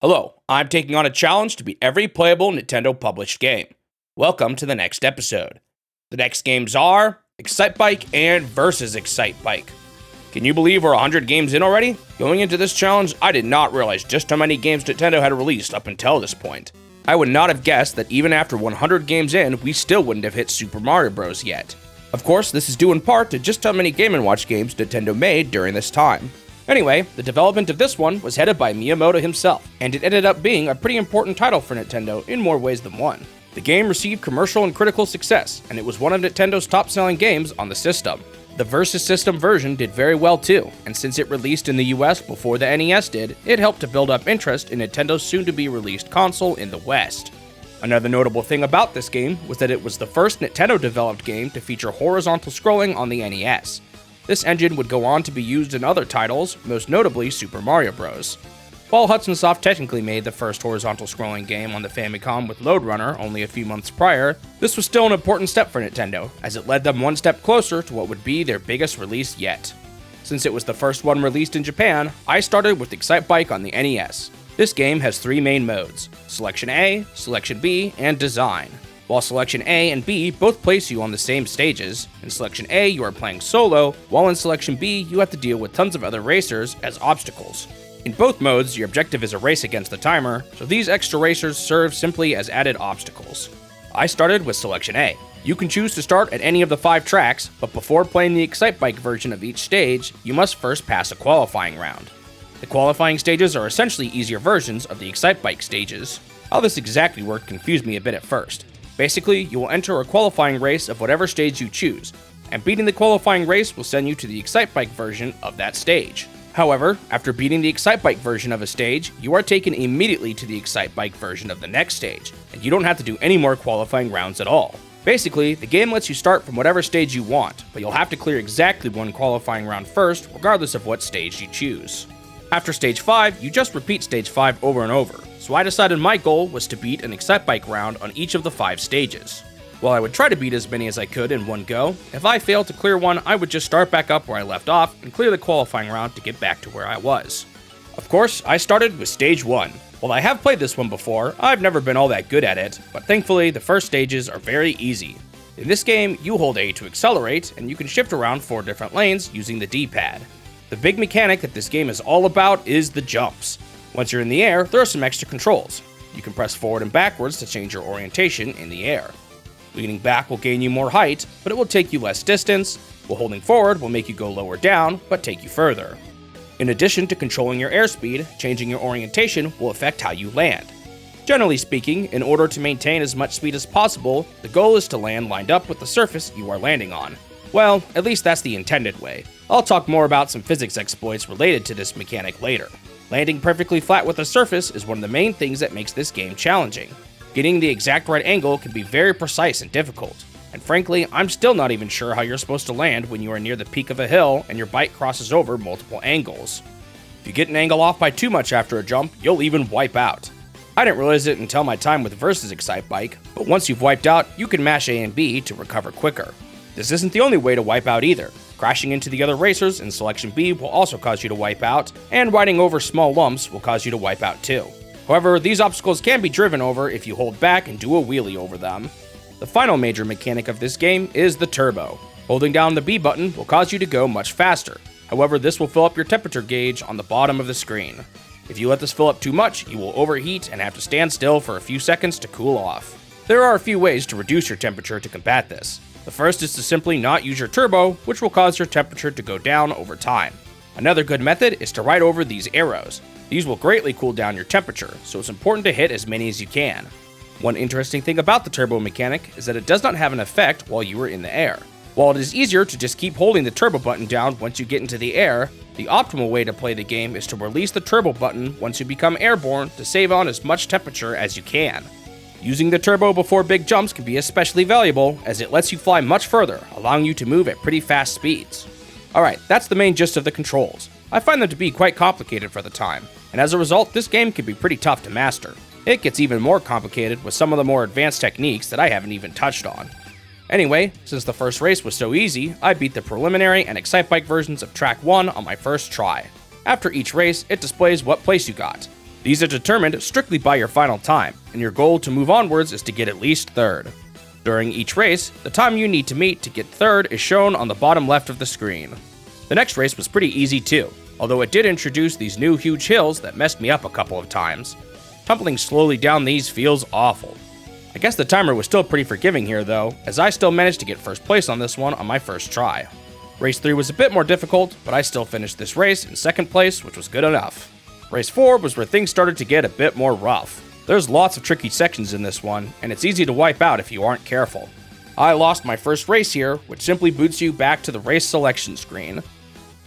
Hello, I'm taking on a challenge to beat every playable Nintendo published game. Welcome to the next episode. The next games are Excitebike and versus Excitebike. Can you believe we're 100 games in already? Going into this challenge, I did not realize just how many games Nintendo had released up until this point. I would not have guessed that even after 100 games in, we still wouldn't have hit Super Mario Bros. Yet. Of course, this is due in part to just how many Game & Watch games Nintendo made during this time. Anyway, the development of this one was headed by Miyamoto himself, and it ended up being a pretty important title for Nintendo in more ways than one. The game received commercial and critical success, and it was one of Nintendo's top-selling games on the system. The Versus System version did very well too, and since it released in the US before the NES did, it helped to build up interest in Nintendo's soon-to-be-released console in the West. Another notable thing about this game was that it was the first Nintendo-developed game to feature horizontal scrolling on the NES. This engine would go on to be used in other titles, most notably Super Mario Bros. While Hudson Soft technically made the first horizontal scrolling game on the Famicom with Lode Runner only a few months prior, this was still an important step for Nintendo, as it led them one step closer to what would be their biggest release yet. Since it was the first one released in Japan, I started with Excitebike on the NES. This game has three main modes: Selection A, Selection B, and Design. While Selection A and B both place you on the same stages, in Selection A you are playing solo, while in Selection B you have to deal with tons of other racers as obstacles. In both modes, your objective is a race against the timer, so these extra racers serve simply as added obstacles. I started with Selection A. You can choose to start at any of the 5 tracks, but before playing the Excitebike version of each stage, you must first pass a qualifying round. The qualifying stages are essentially easier versions of the Excitebike stages. How this exactly worked confused me a bit at first. Basically, you will enter a qualifying race of whatever stage you choose, and beating the qualifying race will send you to the Excitebike version of that stage. However, after beating the Excitebike version of a stage, you are taken immediately to the Excitebike version of the next stage, and you don't have to do any more qualifying rounds at all. Basically, the game lets you start from whatever stage you want, but you'll have to clear exactly one qualifying round first, regardless of what stage you choose. After Stage 5, you just repeat Stage 5 over and over, so I decided my goal was to beat an Excitebike round on each of the 5 stages. While I would try to beat as many as I could in one go, if I failed to clear one, I would just start back up where I left off and clear the qualifying round to get back to where I was. Of course, I started with Stage 1. While I have played this one before, I've never been all that good at it, but thankfully the first stages are very easy. In this game, you hold A to accelerate, and you can shift around 4 different lanes using the D-pad. The big mechanic that this game is all about is the jumps. Once you're in the air, there are some extra controls. You can press forward and backwards to change your orientation in the air. Leaning back will gain you more height, but it will take you less distance, while holding forward will make you go lower down, but take you further. In addition to controlling your airspeed, changing your orientation will affect how you land. Generally speaking, in order to maintain as much speed as possible, the goal is to land lined up with the surface you are landing on. Well, at least that's the intended way. I'll talk more about some physics exploits related to this mechanic later. Landing perfectly flat with a surface is one of the main things that makes this game challenging. Getting the exact right angle can be very precise and difficult, and frankly, I'm still not even sure how you're supposed to land when you are near the peak of a hill and your bike crosses over multiple angles. If you get an angle off by too much after a jump, you'll even wipe out. I didn't realize it until my time with Versus Excitebike, but once you've wiped out, you can mash A and B to recover quicker. This isn't the only way to wipe out either. Crashing into the other racers in Selection B will also cause you to wipe out, and riding over small lumps will cause you to wipe out too. However, these obstacles can be driven over if you hold back and do a wheelie over them. The final major mechanic of this game is the turbo. Holding down the B button will cause you to go much faster. However, this will fill up your temperature gauge on the bottom of the screen. If you let this fill up too much, you will overheat and have to stand still for a few seconds to cool off. There are a few ways to reduce your temperature to combat this. The first is to simply not use your turbo, which will cause your temperature to go down over time. Another good method is to ride over these arrows. These will greatly cool down your temperature, so it's important to hit as many as you can. One interesting thing about the turbo mechanic is that it does not have an effect while you are in the air. While it is easier to just keep holding the turbo button down once you get into the air, the optimal way to play the game is to release the turbo button once you become airborne to save on as much temperature as you can. Using the turbo before big jumps can be especially valuable, as it lets you fly much further, allowing you to move at pretty fast speeds. Alright, that's the main gist of the controls. I find them to be quite complicated for the time, and as a result, this game can be pretty tough to master. It gets even more complicated with some of the more advanced techniques that I haven't even touched on. Anyway, since the first race was so easy, I beat the preliminary and Excitebike versions of Track 1 on my first try. After each race, it displays what place you got. These are determined strictly by your final time, and your goal to move onwards is to get at least third. During each race, the time you need to meet to get third is shown on the bottom left of the screen. The next race was pretty easy too, although it did introduce these new huge hills that messed me up a couple of times. Tumbling slowly down these feels awful. I guess the timer was still pretty forgiving here though, as I still managed to get first place on this one on my first try. Race 3 was a bit more difficult, but I still finished this race in second place, which was good enough. Race 4 was where things started to get a bit more rough. There's lots of tricky sections in this one, and it's easy to wipe out if you aren't careful. I lost my first race here, which simply boots you back to the race selection screen.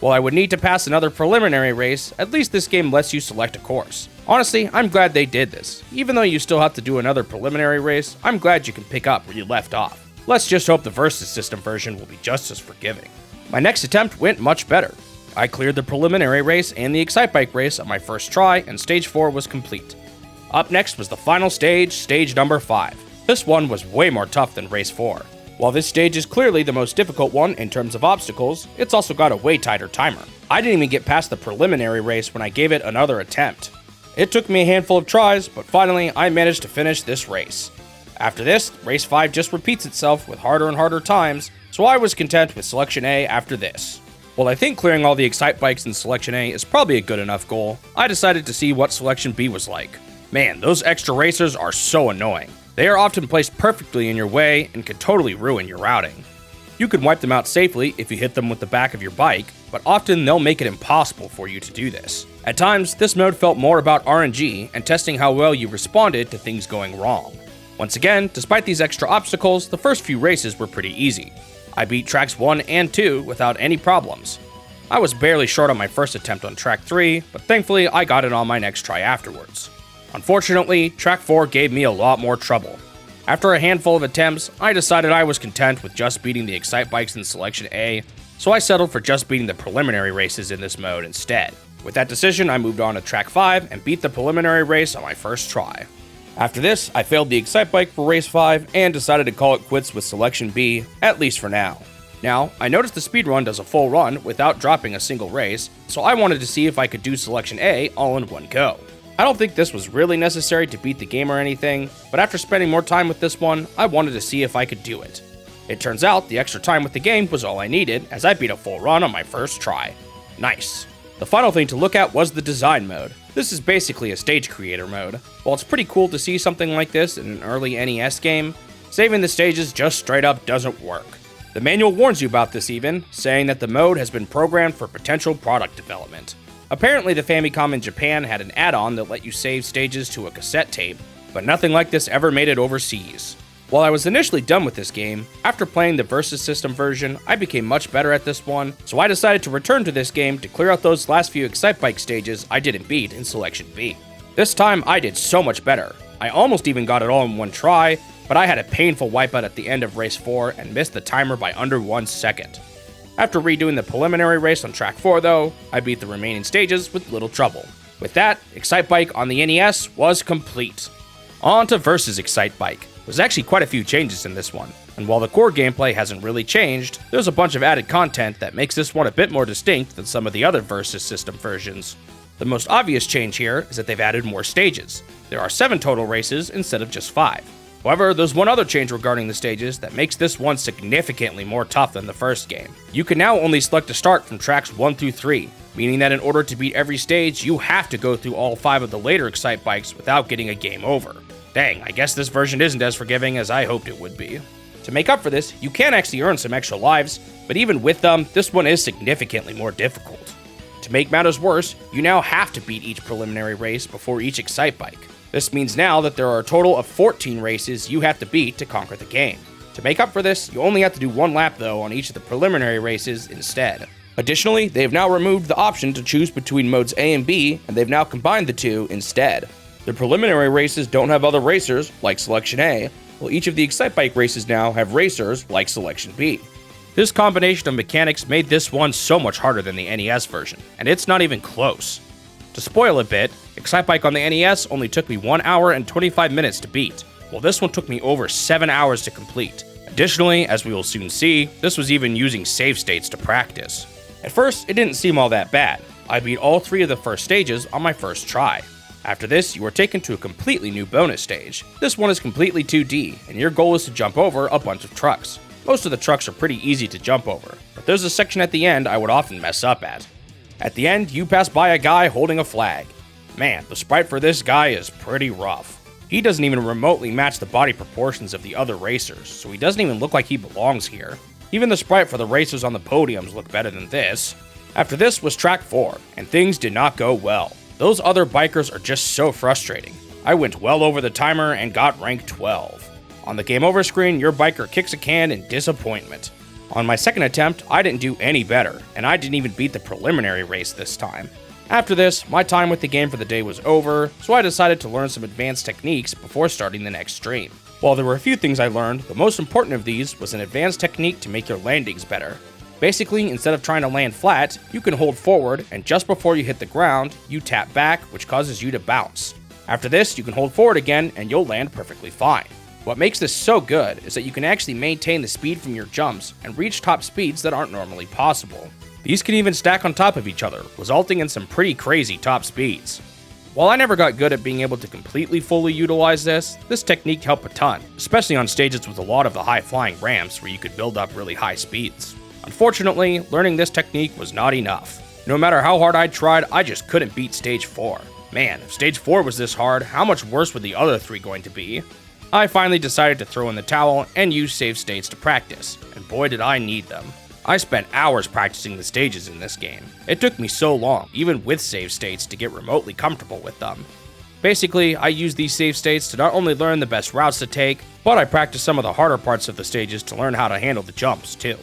While I would need to pass another preliminary race, at least this game lets you select a course. Honestly, I'm glad they did this. Even though you still have to do another preliminary race, I'm glad you can pick up where you left off. Let's just hope the Versus System version will be just as forgiving. My next attempt went much better. I cleared the preliminary race and the Excitebike race on my first try, and stage 4 was complete. Up next was the final stage, stage number 5. This one was way more tough than race 4. While this stage is clearly the most difficult one in terms of obstacles, it's also got a way tighter timer. I didn't even get past the preliminary race when I gave it another attempt. It took me a handful of tries, but finally I managed to finish this race. After this, race 5 just repeats itself with harder and harder times, so I was content with Selection A after this. While I think clearing all the Excitebikes in Selection A is probably a good enough goal, I decided to see what Selection B was like. Man, those extra racers are so annoying. They are often placed perfectly in your way and can totally ruin your routing. You can wipe them out safely if you hit them with the back of your bike, but often they'll make it impossible for you to do this. At times, this mode felt more about RNG and testing how well you responded to things going wrong. Once again, despite these extra obstacles, the first few races were pretty easy. I beat tracks 1 and 2 without any problems. I was barely short on my first attempt on track 3, but thankfully I got it on my next try afterwards. Unfortunately, track 4 gave me a lot more trouble. After a handful of attempts, I decided I was content with just beating the Excitebikes in Selection A, so I settled for just beating the preliminary races in this mode instead. With that decision, I moved on to track 5 and beat the preliminary race on my first try. After this, I failed the Excitebike for race 5 and decided to call it quits with Selection B, at least for now. Now, I noticed the speedrun does a full run without dropping a single race, so I wanted to see if I could do Selection A all in one go. I don't think this was really necessary to beat the game or anything, but after spending more time with this one, I wanted to see if I could do it. It turns out the extra time with the game was all I needed, as I beat a full run on my first try. Nice. The final thing to look at was the design mode. This is basically a stage creator mode. While it's pretty cool to see something like this in an early NES game, saving the stages just straight up doesn't work. The manual warns you about this even, saying that the mode has been programmed for potential product development. Apparently the Famicom in Japan had an add-on that let you save stages to a cassette tape, but nothing like this ever made it overseas. While I was initially done with this game, after playing the Versus System version, I became much better at this one, so I decided to return to this game to clear out those last few Excitebike stages I didn't beat in Selection B. This time I did so much better. I almost even got it all in one try, but I had a painful wipeout at the end of race 4 and missed the timer by under 1 second. After redoing the preliminary race on track 4 though, I beat the remaining stages with little trouble. With that, Excitebike on the NES was complete. On to Versus Excitebike. There's actually quite a few changes in this one, and while the core gameplay hasn't really changed, there's a bunch of added content that makes this one a bit more distinct than some of the other Versus System versions. The most obvious change here is that they've added more stages. There are 7 total races instead of just 5. However, there's one other change regarding the stages that makes this one significantly more tough than the first game. You can now only select a start from tracks 1 through 3, meaning that in order to beat every stage, you have to go through all 5 of the later Excitebikes without getting a game over. Dang, I guess this version isn't as forgiving as I hoped it would be. To make up for this, you can actually earn some extra lives, but even with them, this one is significantly more difficult. To make matters worse, you now have to beat each preliminary race before each Excitebike. This means now that there are a total of 14 races you have to beat to conquer the game. To make up for this, you only have to do 1 lap though on each of the preliminary races instead. Additionally, they have now removed the option to choose between modes A and B, and they've now combined the two instead. The preliminary races don't have other racers, like Selection A, while each of the Excitebike races now have racers, like Selection B. This combination of mechanics made this one so much harder than the NES version, and it's not even close. To spoil a bit, Excitebike on the NES only took me 1 hour and 25 minutes to beat, while this one took me over 7 hours to complete. Additionally, as we will soon see, this was even using save states to practice. At first, it didn't seem all that bad. I beat all 3 of the first stages on my first try. After this, you are taken to a completely new bonus stage. This one is completely 2D, and your goal is to jump over a bunch of trucks. Most of the trucks are pretty easy to jump over, but there's a section at the end I would often mess up at. At the end, you pass by a guy holding a flag. Man, the sprite for this guy is pretty rough. He doesn't even remotely match the body proportions of the other racers, so he doesn't even look like he belongs here. Even the sprite for the racers on the podiums look better than this. After this was track 4, and things did not go well. Those other bikers are just so frustrating. I went well over the timer and got rank 12. On the game over screen, your biker kicks a can in disappointment. On my second attempt, I didn't do any better, and I didn't even beat the preliminary race this time. After this, my time with the game for the day was over, so I decided to learn some advanced techniques before starting the next stream. While there were a few things I learned, the most important of these was an advanced technique to make your landings better. Basically, instead of trying to land flat, you can hold forward, and just before you hit the ground, you tap back, which causes you to bounce. After this, you can hold forward again, and you'll land perfectly fine. What makes this so good is that you can actually maintain the speed from your jumps and reach top speeds that aren't normally possible. These can even stack on top of each other, resulting in some pretty crazy top speeds. While I never got good at being able to completely fully utilize this technique helped a ton, especially on stages with a lot of the high-flying ramps where you could build up really high speeds. Unfortunately, learning this technique was not enough. No matter how hard I tried, I just couldn't beat stage 4. Man, if stage 4 was this hard, how much worse were the other 3 going to be? I finally decided to throw in the towel and use save states to practice, and boy did I need them. I spent hours practicing the stages in this game. It took me so long, even with save states, to get remotely comfortable with them. Basically, I used these save states to not only learn the best routes to take, but I practiced some of the harder parts of the stages to learn how to handle the jumps too.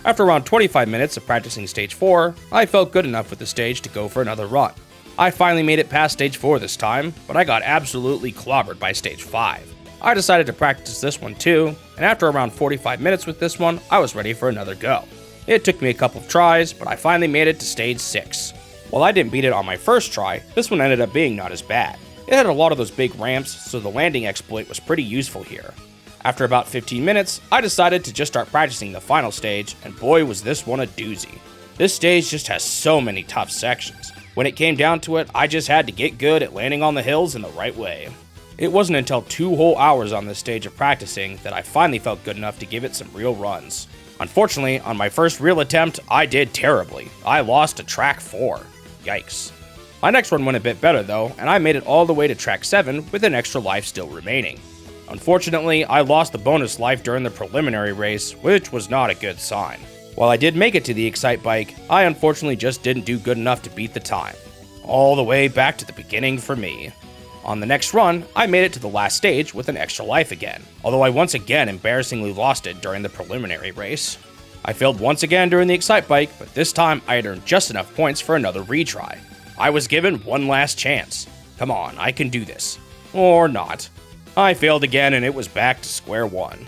After around 25 minutes of practicing stage 4, I felt good enough with the stage to go for another run. I finally made it past stage 4 this time, but I got absolutely clobbered by stage 5. I decided to practice this one too, and after around 45 minutes with this one, I was ready for another go. It took me a couple of tries, but I finally made it to stage 6. While I didn't beat it on my first try, this one ended up being not as bad. It had a lot of those big ramps, so the landing exploit was pretty useful here. After about 15 minutes, I decided to just start practicing the final stage, and boy was this one a doozy. This stage just has so many tough sections. When it came down to it, I just had to get good at landing on the hills in the right way. It wasn't until 2 whole hours on this stage of practicing that I finally felt good enough to give it some real runs. Unfortunately, on my first real attempt, I did terribly. I lost to track 4. Yikes. My next one went a bit better though, and I made it all the way to track 7 with an extra life still remaining. Unfortunately, I lost the bonus life during the preliminary race, which was not a good sign. While I did make it to the Excitebike, I unfortunately just didn't do good enough to beat the time. All the way back to the beginning for me. On the next run, I made it to the last stage with an extra life again, although I once again embarrassingly lost it during the preliminary race. I failed once again during the Excitebike, but this time I had earned just enough points for another retry. I was given one last chance. Come on, I can do this. Or not. I failed again and it was back to square one.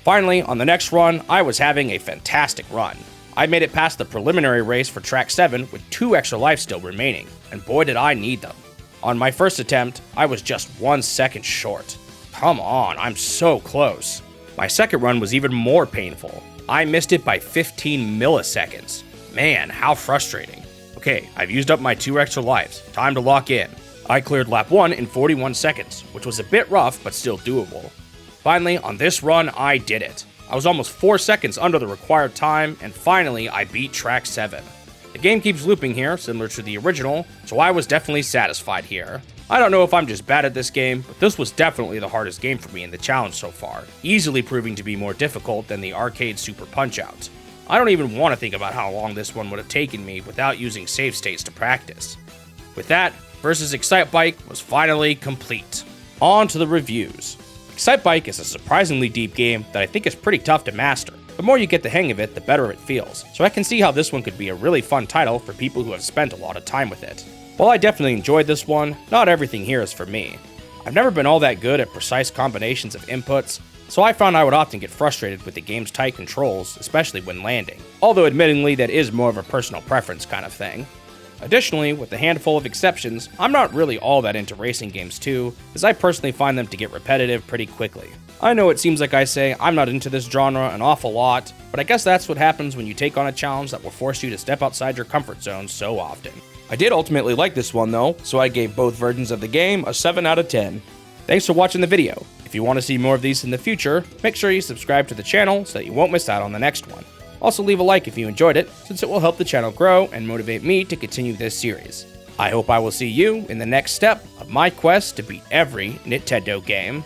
Finally, on the next run, I was having a fantastic run. I made it past the preliminary race for track 7 with 2 extra lives still remaining, and boy did I need them. On my first attempt, I was just 1 second short. Come on, I'm so close. My second run was even more painful. I missed it by 15 milliseconds. Man, how frustrating. Okay, I've used up my 2 extra lives. Time to lock in. I cleared lap 1 in 41 seconds, which was a bit rough, but still doable. Finally, on this run, I did it. I was almost 4 seconds under the required time, and finally, I beat track 7. The game keeps looping here, similar to the original, so I was definitely satisfied here. I don't know if I'm just bad at this game, but this was definitely the hardest game for me in the challenge so far, easily proving to be more difficult than the arcade Super Punch-Out. I don't even want to think about how long this one would have taken me without using save states to practice. With that, versus Excitebike was finally complete. On to the reviews. Excitebike is a surprisingly deep game that I think is pretty tough to master. The more you get the hang of it, the better it feels, so I can see how this one could be a really fun title for people who have spent a lot of time with it. While I definitely enjoyed this one, not everything here is for me. I've never been all that good at precise combinations of inputs, so I found I would often get frustrated with the game's tight controls, especially when landing, although admittingly that is more of a personal preference kind of thing. Additionally, with a handful of exceptions, I'm not really all that into racing games too, as I personally find them to get repetitive pretty quickly. I know it seems like I say I'm not into this genre an awful lot, but I guess that's what happens when you take on a challenge that will force you to step outside your comfort zone so often. I did ultimately like this one though, so I gave both versions of the game a 7 out of 10. Thanks for watching the video. If you want to see more of these in the future, make sure you subscribe to the channel so that you won't miss out on the next one. Also leave a like if you enjoyed it, since it will help the channel grow and motivate me to continue this series. I hope I will see you in the next step of my quest to beat every Nintendo game.